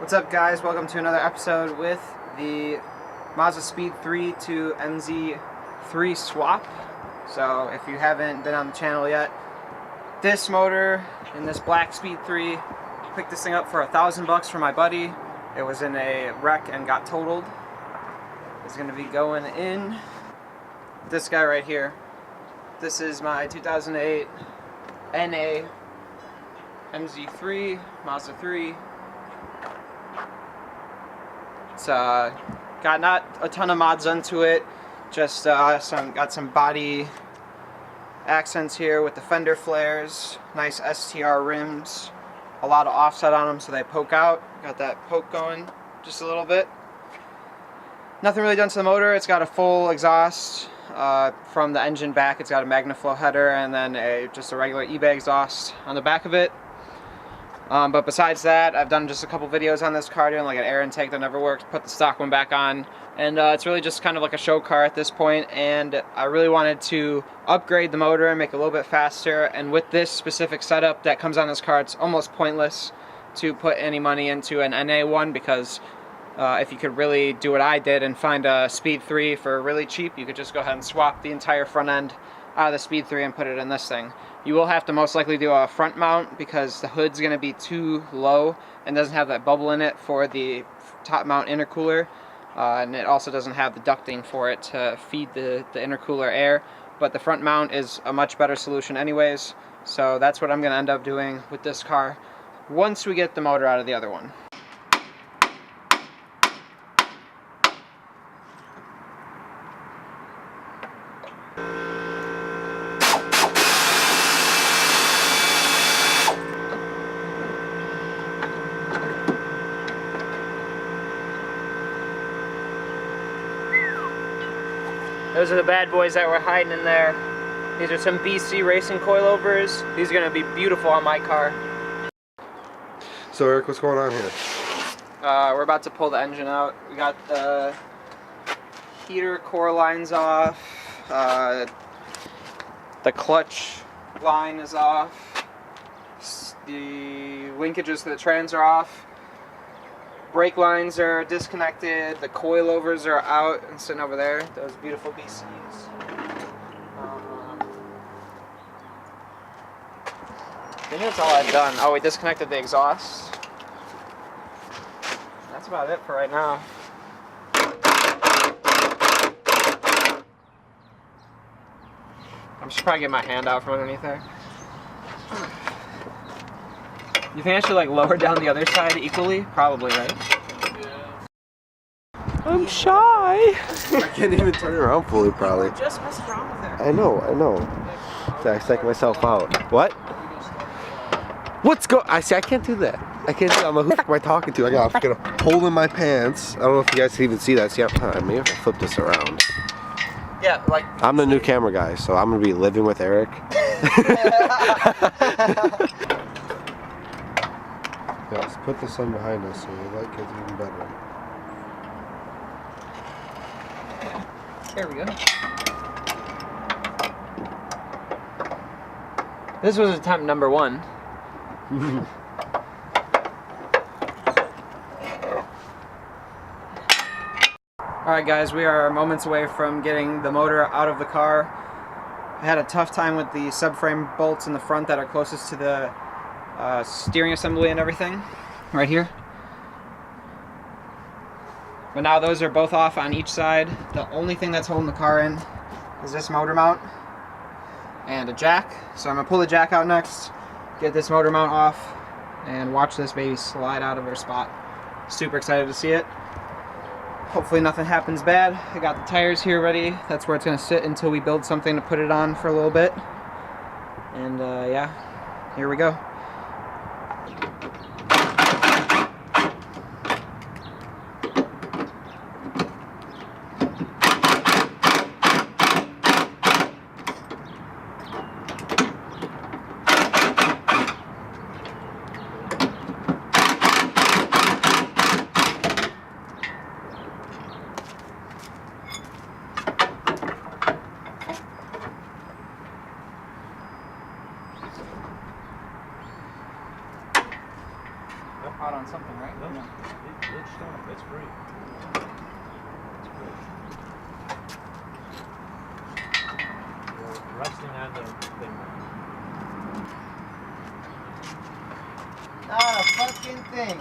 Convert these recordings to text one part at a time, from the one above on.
What's up, guys? Welcome to another episode with the MazdaSpeed3 to MZ3 swap. So if you haven't been on the channel yet, this motor in this black Speed 3, picked this thing up for $1,000 for my buddy. It was in a wreck and got totaled. It's going to be going in this guy right here. This is my 2008 NA MZ3 Mazda3. It's got not a ton of mods onto it, just got some body accents here with the fender flares, nice STR rims, a lot of offset on them so they poke out. Got that poke going just a little bit. Nothing really done to the motor. It's got a full exhaust from the engine back. It's got a MagnaFlow header and then just a regular eBay exhaust on the back of it. But besides that, I've done just a couple videos on this car doing like an air intake that never worked, put the stock one back on, and it's really just kind of like a show car at this point, and I really wanted to upgrade the motor and make it a little bit faster, and with this specific setup that comes on this car, it's almost pointless to put any money into an NA one, because if you could really do what I did and find a Speed 3 for really cheap, you could just go ahead and swap the entire front end out of the Speed 3 and put it in this thing. You will have to most likely do a front mount because the hood's going to be too low and doesn't have that bubble in it for the top mount intercooler, and it also doesn't have the ducting for it to feed the intercooler air, but the front mount is a much better solution anyways, so that's what I'm going to end up doing with this car once we get the motor out of the other one. Those are the bad boys that were hiding in there. These are some BC Racing Coilovers. These are going to be beautiful on my car. So Eric, what's going on here? We're about to pull the engine out. We got the heater core lines off. The clutch line is off. The linkages to the trans are off. Brake lines are disconnected, the coilovers are out and sitting over there, those beautiful BCs. I think that's all I've done. Oh, we disconnected the exhaust. That's about it for right now. I should probably get my hand out from underneath there. You think I should like lower down the other side equally? Probably, right? Yeah. I'm shy. I can't even turn around fully, probably. You just messed around with it. I know. So I psych myself out. What? I can't do that. I can't do that. Who the fuck am I talking to? I got a freaking hole in my pants. I don't know if you guys can even see that. See, maybe if I flip this around. Yeah, like... I'm the new camera guy, so I'm going to be living with Eric. Yeah, let's put the sun behind us so the light gets even better. There we go. This was attempt number 1. Alright guys, we are moments away from getting the motor out of the car. I had a tough time with the subframe bolts in the front that are closest to the steering assembly and everything, right here. But now those are both off on each side. The only thing that's holding the car in is this motor mount and a jack. So I'm going to pull the jack out next, get this motor mount off, and watch this baby slide out of her spot. Super excited to see it. Hopefully nothing happens bad. I got the tires here ready. That's where it's going to sit until we build something to put it on for a little bit. And yeah, here we go. something, right? No, it's stop. It's free. It's free. You're resting on the thing. Not a fucking thing.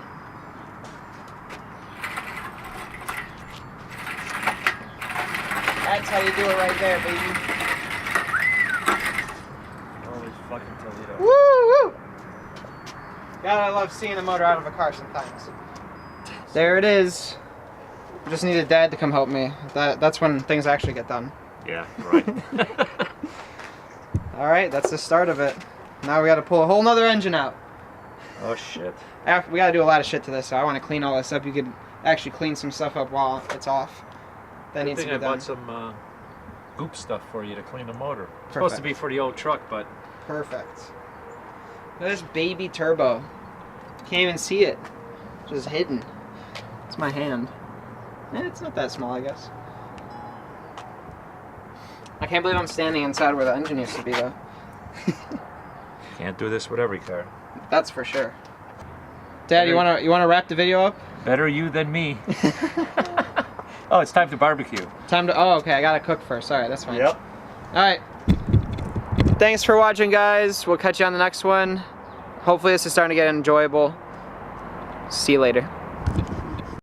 That's how you do it right there, baby. Holy fucking Toledo. Woo! Woo! Gotta love seeing a motor out of a car sometimes. There it is. I just needed Dad to come help me. That's when things actually get done. Yeah, right. Alright, that's the start of it. Now we gotta pull a whole nother engine out. Oh shit. We gotta do a lot of shit to this, so I wanna clean all this up. You could actually clean some stuff up while it's off. That needs to be I done. bought some goop stuff for you to clean the motor. It's Perfect. supposed to be for the old truck, but... Perfect. Look at this baby turbo. Can't even see it. Just hidden. It's my hand. Eh, it's not that small, I guess. I can't believe I'm standing inside where the engine used to be, though. Can't do this with every car. That's for sure. Dad, you wanna wrap the video up? Better you than me. Oh, it's time to barbecue. Time to. Oh, okay. I gotta cook first. All right, that's fine. Yep. All right. Thanks for watching, guys. We'll catch you on the next one. Hopefully, this is starting to get enjoyable. See you later.